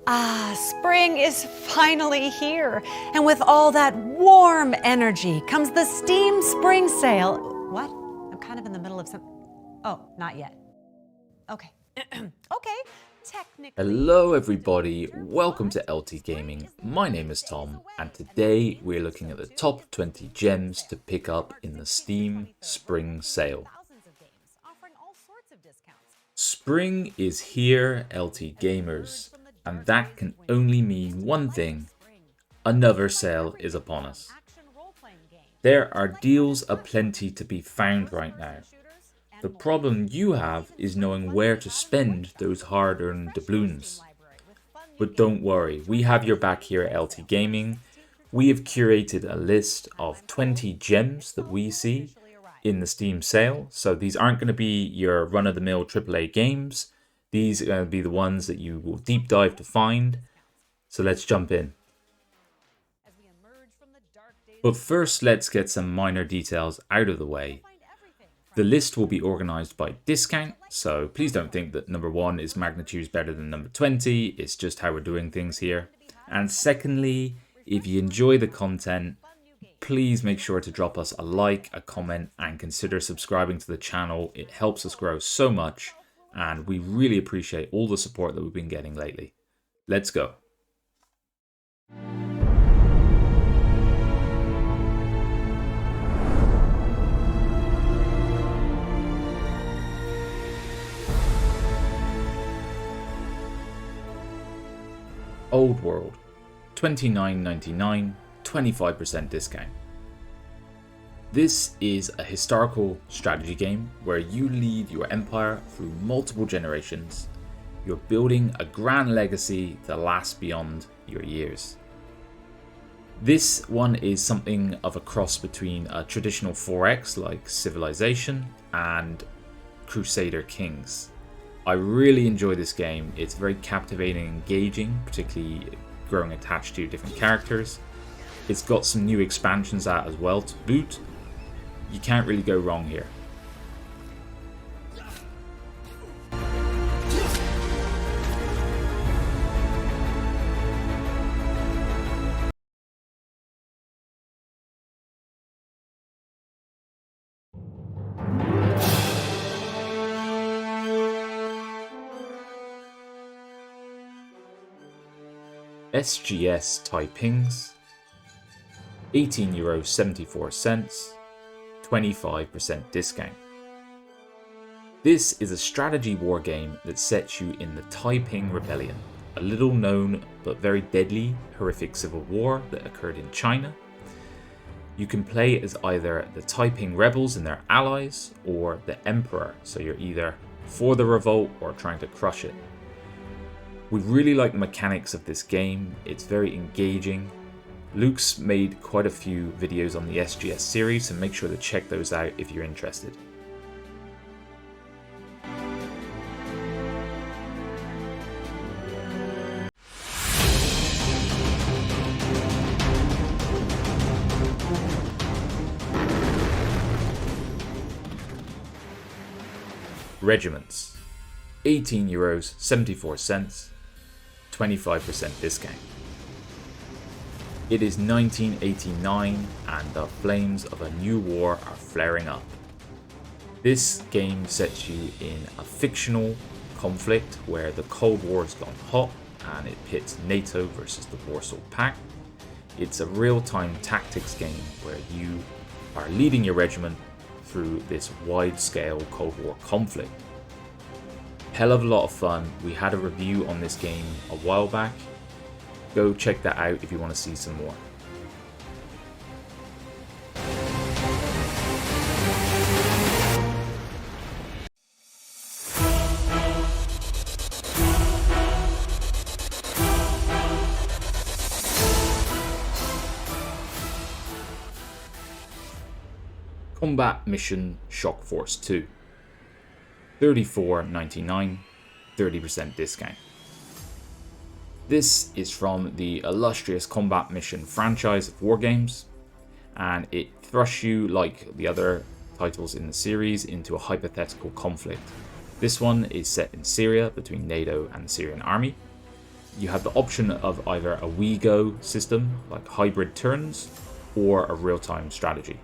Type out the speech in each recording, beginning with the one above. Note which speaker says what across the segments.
Speaker 1: Spring is finally here, and with all that warm energy comes the Steam Spring Sale. What? I'm kind of in the middle of some... Oh, not yet. Okay. Okay. Technically...
Speaker 2: Hello everybody, welcome to LT Gaming. My name is Tom, and today we're looking at the top 20 gems to pick up in the Steam Spring Sale. Spring is here, LT Gamers, and that can only mean one thing: another sale is upon us. There are deals aplenty to be found right now. The problem you have is knowing where to spend those hard-earned doubloons. But don't worry, we have your back here at LT Gaming. We have curated a list of 20 gems that we see in the Steam sale. So these aren't going to be your run-of-the-mill AAA games. These are going to be the ones that you will deep dive to find. So let's jump in. But first, let's get some minor details out of the way. The list will be organised by discount, so please don't think that number 1 is magnitudes better than number 20, it's just how we're doing things here. And secondly, if you enjoy the content, please make sure to drop us a like, a comment, and consider subscribing to the channel. It helps us grow so much, and we really appreciate all the support that we've been getting lately. Let's go. Overworld, $29.99, 25% discount. This is a historical strategy game where you lead your empire through multiple generations. You're building a grand legacy that lasts beyond your years. This one is something of a cross between a traditional 4X like Civilization and Crusader Kings. I really enjoy this game. It's very captivating and engaging, particularly growing attached to your different characters. It's got some new expansions out as well to boot. You can't really go wrong here. SGS Taipings, €18.74, 25% discount. This is a strategy war game that sets you in the Taiping Rebellion, a little known but very deadly, horrific civil war that occurred in China. You can play as either the Taiping rebels and their allies, or the Emperor, so you're either for the revolt or trying to crush it. We really like the mechanics of this game. It's very engaging. Luke's made quite a few videos on the SGS series, so make sure to check those out if you're interested. Regiments, €18.74, 25% discount. It is 1989 and the flames of a new war are flaring up. This game sets you in a fictional conflict where the Cold War has gone hot and it pits NATO versus the Warsaw Pact. It's a real-time tactics game where you are leading your regiment through this wide-scale Cold War conflict. Hell of a lot of fun. We had a review on this game a while back. Go check that out if you want to see some more. Combat Mission Shock Force 2. $34.99, 30% discount. This is from the illustrious Combat Mission franchise of wargames, and it thrusts you, like the other titles in the series, into a hypothetical conflict. This one is set in Syria between NATO and the Syrian army. You have the option of either a WeGo system, like hybrid turns, or a real-time strategy.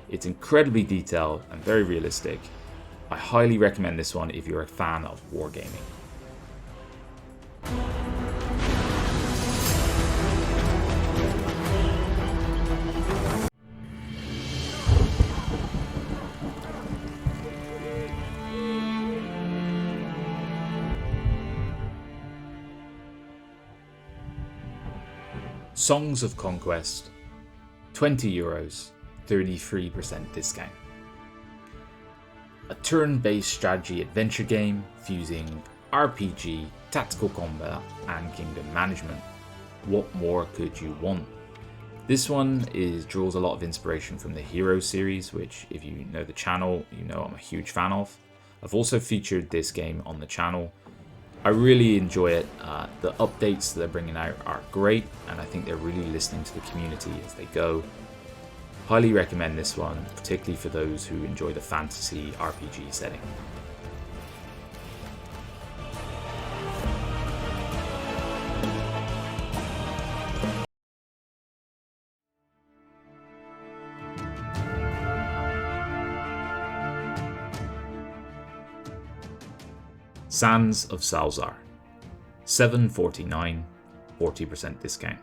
Speaker 2: It's incredibly detailed and very realistic. I highly recommend this one if you're a fan of wargaming. Songs of Conquest, €20, 33% discount. A turn-based strategy adventure game fusing RPG, tactical combat, and kingdom management. What more could you want? This one draws a lot of inspiration from the Heroes series, which if you know the channel, you know I'm a huge fan of. I've also featured this game on the channel. I really enjoy it. The updates they're bringing out are great, and I think they're really listening to the community as they go. Highly recommend this one, particularly for those who enjoy the fantasy RPG setting. Sands of Salzaar, $7.49, 40% discount.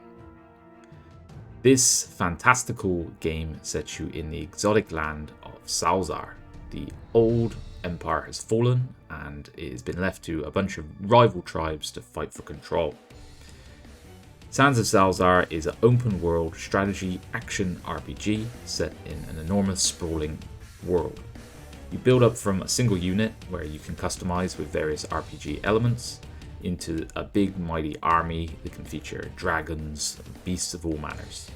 Speaker 2: This fantastical game sets you in the exotic land of Salzaar. The old empire has fallen and it has been left to a bunch of rival tribes to fight for control. Sands of Salzaar is an open world strategy action RPG set in an enormous sprawling world. You build up from a single unit where you can customize with various RPG elements into a big mighty army that can feature dragons and beasts of all manners.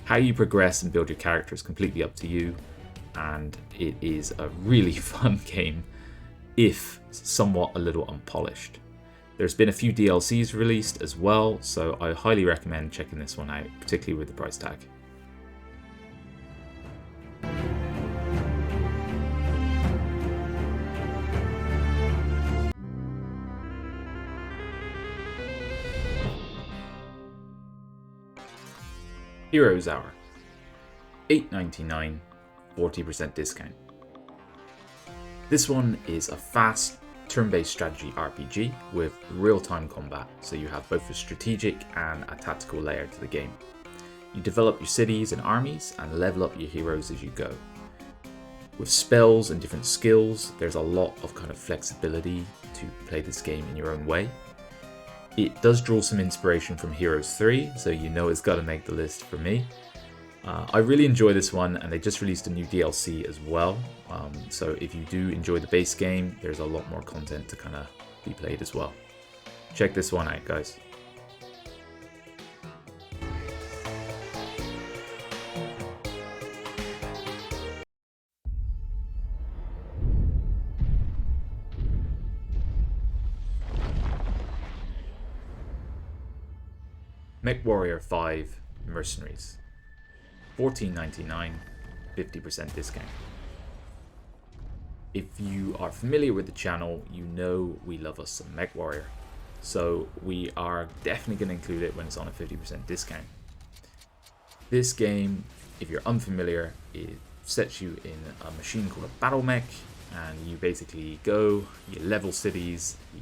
Speaker 2: How you progress and build your character is completely up to you, and it is a really fun game, if somewhat a little unpolished. There's been a few DLCs released as well, so I highly recommend checking this one out, particularly with the price tag. Heroes Hour, $8.99, 40% discount. This one is a fast, turn-based strategy RPG with real-time combat, so you have both a strategic and a tactical layer to the game. You develop your cities and armies and level up your heroes as you go. With spells and different skills, there's a lot of kind of flexibility to play this game in your own way. It does draw some inspiration from Heroes 3, so you know it's got to make the list for me. I really enjoy this one, and they just released a new DLC as well. So if you do enjoy the base game, there's a lot more content to kind of be played as well. Check this one out, guys. MechWarrior 5 Mercenaries, $14.99, 50% discount. If you are familiar with the channel, you know we love us some MechWarrior, so we are definitely going to include it when it's on a 50% discount. This game, if you're unfamiliar, it sets you in a machine called a battle mech, and you basically go, you level cities, you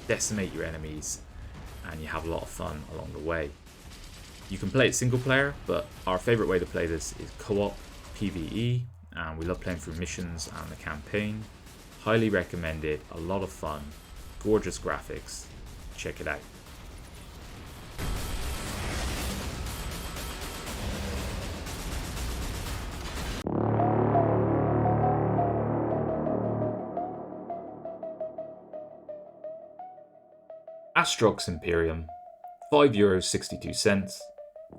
Speaker 2: decimate your enemies, and you have a lot of fun along the way. You can play it single player, but our favorite way to play this is co-op PvE, and we love playing through missions and the campaign. Highly recommended, a lot of fun, gorgeous graphics. Check it out. Astrox Imperium, €5.62,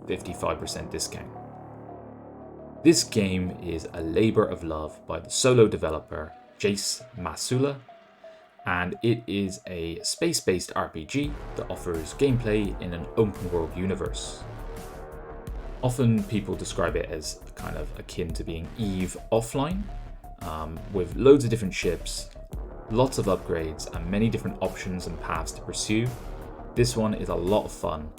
Speaker 2: 55% discount. This game is a labour of love by the solo developer Jace Masula, and it is a space-based RPG that offers gameplay in an open world universe. Often people describe it as kind of akin to being EVE offline, with loads of different ships, lots of upgrades, and many different options and paths to pursue. This one is a lot of fun,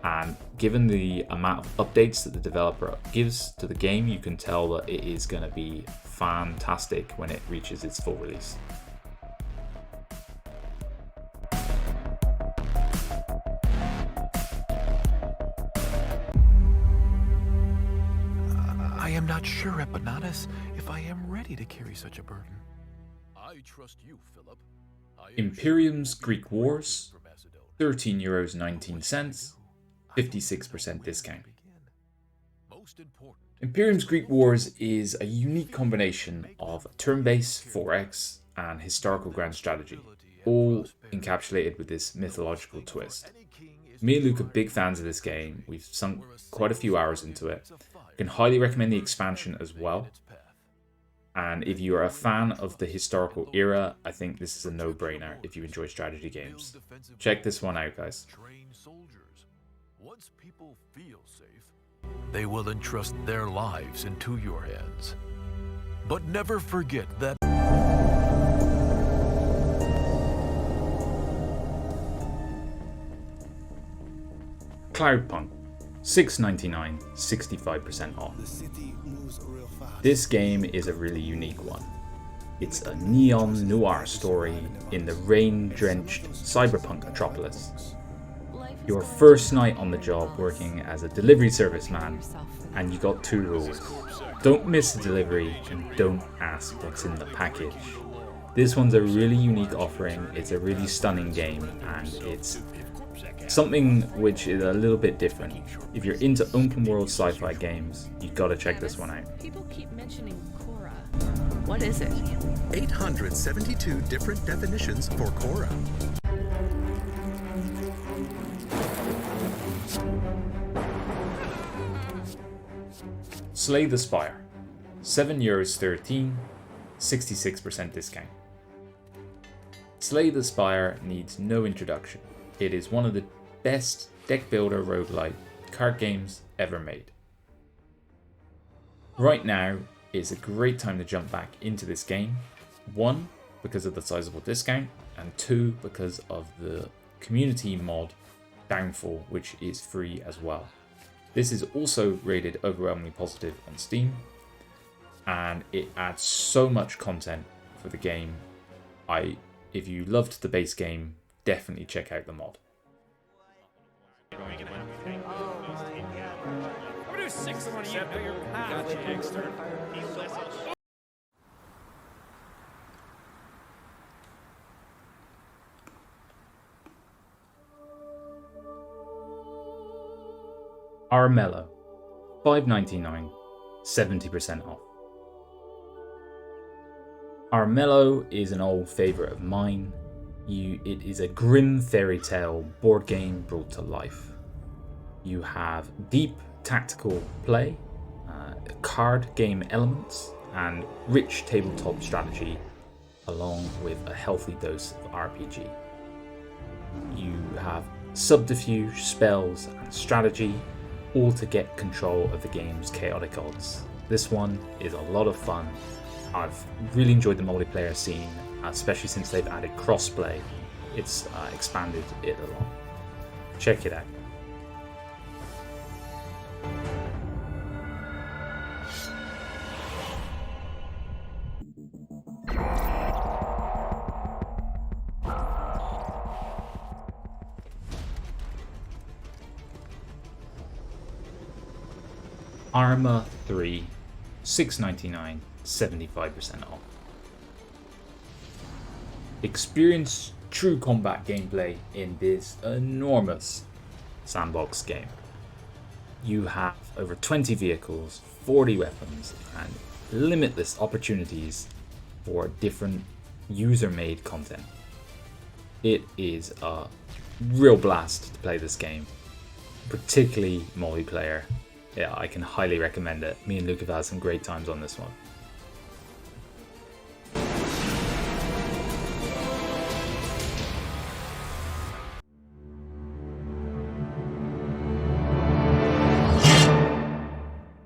Speaker 2: and given the amount of updates that the developer gives to the game, you can tell that it is going to be fantastic when it reaches its full release.
Speaker 3: I am not sure, Eponatus, if I am ready to carry such a burden. I trust you, Philip.
Speaker 2: Imperiums Greek Wars, €13.19, 56% discount. Imperiums Greek Wars is a unique combination of turn-based 4X and historical grand strategy, all encapsulated with this mythological twist. Me and Luke are big fans of this game. We've sunk quite a few hours into it. I can highly recommend the expansion as well. And if you are a fan of the historical era, I think this is a no-brainer if you enjoy strategy games. Check this one out, guys.
Speaker 3: Once people feel safe, they will entrust their lives into your hands. But never forget that
Speaker 2: Cloudpunk, $6.99, 65% off. This game is a really unique one. It's a neon noir story in the rain-drenched cyberpunk metropolis. Your first night on the job working as a delivery service man, and you got 2 rules. Don't miss a delivery and don't ask what's in the package. This one's a really unique offering, it's a really stunning game, and it's something which is a little bit different. If you're into open world sci-fi games, you gotta check this one out.
Speaker 4: People keep mentioning Korra. What is it?
Speaker 5: 872 different definitions for Korra.
Speaker 2: Slay the Spire, €7.13, 66% discount. Slay the Spire needs no introduction. It is one of the best deck builder roguelite card games ever made. Right now is a great time to jump back into this game. 1, because of the sizable discount, and 2, because of the community mod Downfall, which is free as well. This is also rated overwhelmingly positive on Steam, and it adds so much content for the game. If you loved the base game, definitely check out the mod. Armello, $5.99, 70% off. Armello is an old favourite of mine. It is a grim fairy tale board game brought to life. You have deep tactical play, card game elements, and rich tabletop strategy, along with a healthy dose of RPG. You have subterfuge, spells, and strategy, all to get control of the game's chaotic odds. This one is a lot of fun. I've really enjoyed the multiplayer scene, especially since they've added crossplay. It's expanded it a lot. Check it out. Arma 3, $6.99, 75% off. Experience true combat gameplay in this enormous sandbox game. You have over 20 vehicles, 40 weapons, and limitless opportunities for different user-made content. It is a real blast to play this game, particularly multiplayer. Yeah, I can highly recommend it. Me and Luke have had some great times on this one.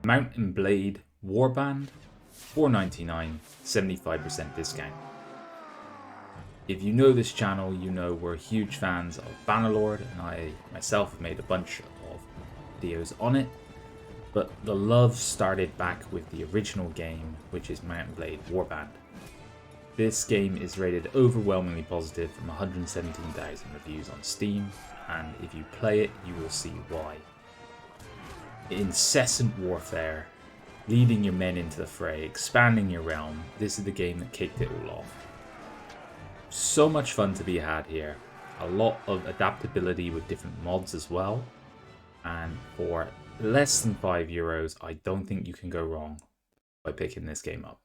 Speaker 2: Mount and Blade Warband, $4.99, 75% discount. If you know this channel, you know we're huge fans of Bannerlord, and I myself have made a bunch of videos on it. But the love started back with the original game, which is Mount and Blade Warband. This game is rated overwhelmingly positive from 117,000 reviews on Steam, and if you play it, you will see why. Incessant warfare, leading your men into the fray, expanding your realm, this is the game that kicked it all off. So much fun to be had here, a lot of adaptability with different mods as well, and for less than €5, I don't think you can go wrong by picking this game up.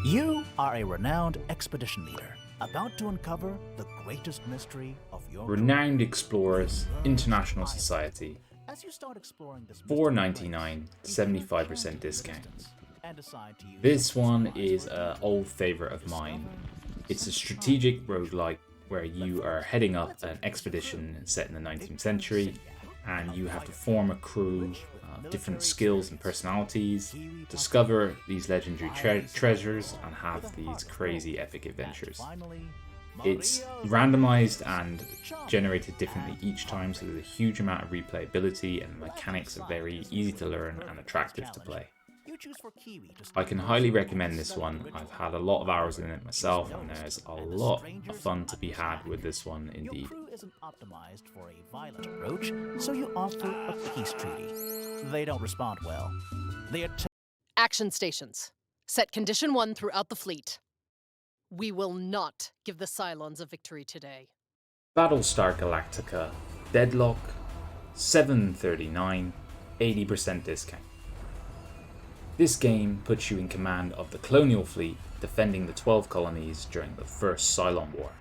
Speaker 6: You are a renowned expedition leader, about to uncover the greatest mystery of your
Speaker 2: Renowned Explorers International Society,
Speaker 6: As you start exploring this
Speaker 2: $4.99, 75% discount. This one is an old favourite of mine. It's a strategic roguelike where you are heading up an expedition set in the 19th century, and you have to form a crew, different skills and personalities, discover these legendary treasures, and have these crazy epic adventures. It's randomized and generated differently each time, so there's a huge amount of replayability, and the mechanics are very easy to learn and attractive to play. I can highly recommend this one. I've had a lot of hours in it myself, and there's a lot of fun to be had with this one indeed.
Speaker 6: Your crew isn't optimized for a violent approach, so you offer a peace treaty. They don't respond well. They attack.
Speaker 7: Action stations. Set condition 1 throughout the fleet. We will not give the Cylons a victory today.
Speaker 2: Battlestar Galactica, Deadlock, $7.39, 80% discount. This game puts you in command of the colonial fleet defending the 12 colonies during the First Cylon War.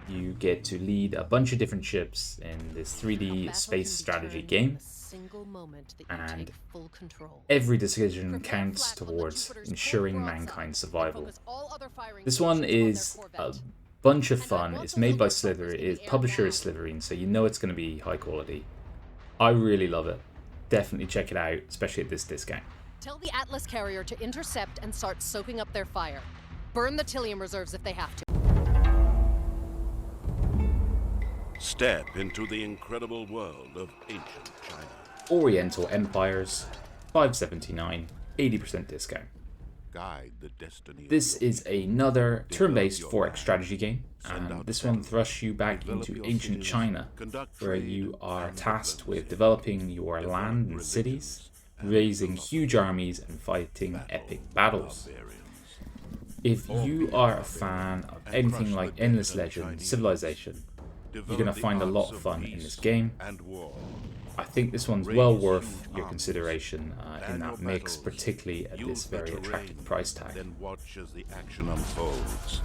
Speaker 2: You get to lead a bunch of different ships in this 3D space strategy game, and every decision counts towards ensuring mankind's survival. This one is a bunch of fun. It's made by Slither, its publisher is Slytherin, so you know it's going to be high quality. I really love it. Definitely check it out, especially at this discount.
Speaker 7: Tell the Atlas carrier to intercept and start soaking up their fire. Burn the Tilium reserves if they have to.
Speaker 8: Step into the incredible world of ancient China.
Speaker 2: Oriental Empires, $5.79, 80% discount.
Speaker 8: Guide the destiny.
Speaker 2: This is another turn-based 4X strategy game, and this one thrusts you back into ancient China, where you are tasked with developing your land and cities, raising huge armies, and fighting epic battles. If you are a fan of anything like Endless Legend, Civilization, you're going to find a lot of fun in this game. I think this one's well worth your consideration in that mix, particularly at this very attractive price tag.
Speaker 8: Then watch as the action unfolds.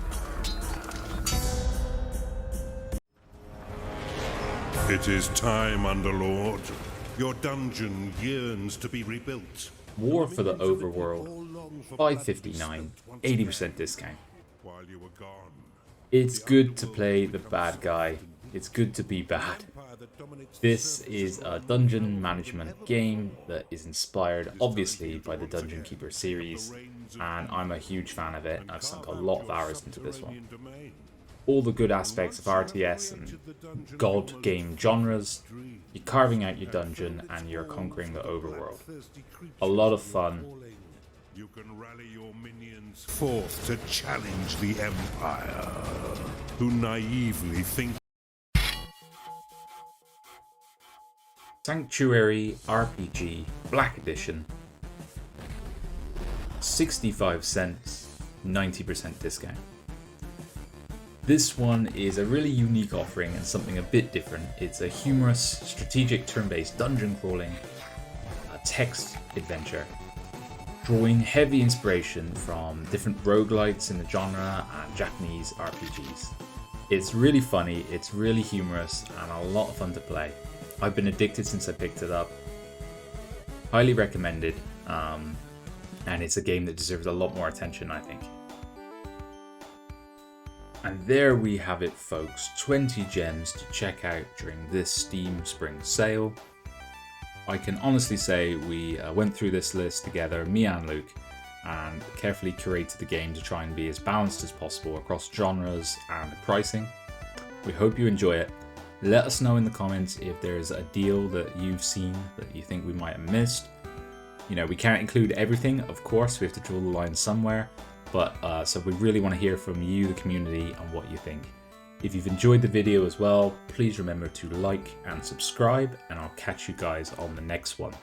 Speaker 9: It is time, Underlord. Your dungeon yearns to be rebuilt.
Speaker 2: War for the Overworld, $5.59, 80% discount.
Speaker 9: While you were gone,
Speaker 2: It's good to play the bad guy. It's good to be bad. This is a dungeon management game that is inspired obviously by the Dungeon Keeper series, and I'm a huge fan of it. I've sunk a lot of hours into this one. All the good aspects of RTS and god game genres, you're carving out your dungeon and you're conquering the overworld. A lot of fun.
Speaker 9: you can rally your minions forth to challenge the Empire, who naively think.
Speaker 2: SanctuaryRPG Black Edition, 65 cents, 90% discount. This one is a really unique offering and something a bit different. It's a humorous, strategic turn-based dungeon crawling, a text adventure, drawing heavy inspiration from different roguelites in the genre and Japanese RPGs. It's really funny, it's really humorous, and a lot of fun to play. I've been addicted since I picked it up. Highly recommended, and it's a game that deserves a lot more attention, I think. And there we have it, folks. 20 gems to check out during this Steam Spring sale. I can honestly say we went through this list together, me and Luke, and carefully curated the game to try and be as balanced as possible across genres and pricing. We hope you enjoy it. Let us know in the comments if there's a deal that you've seen that you think we might have missed. You know, we can't include everything, of course, we have to draw the line somewhere, but so we really want to hear from you, the community, and what you think. If you've enjoyed the video as well, please remember to like and subscribe, and I'll catch you guys on the next one.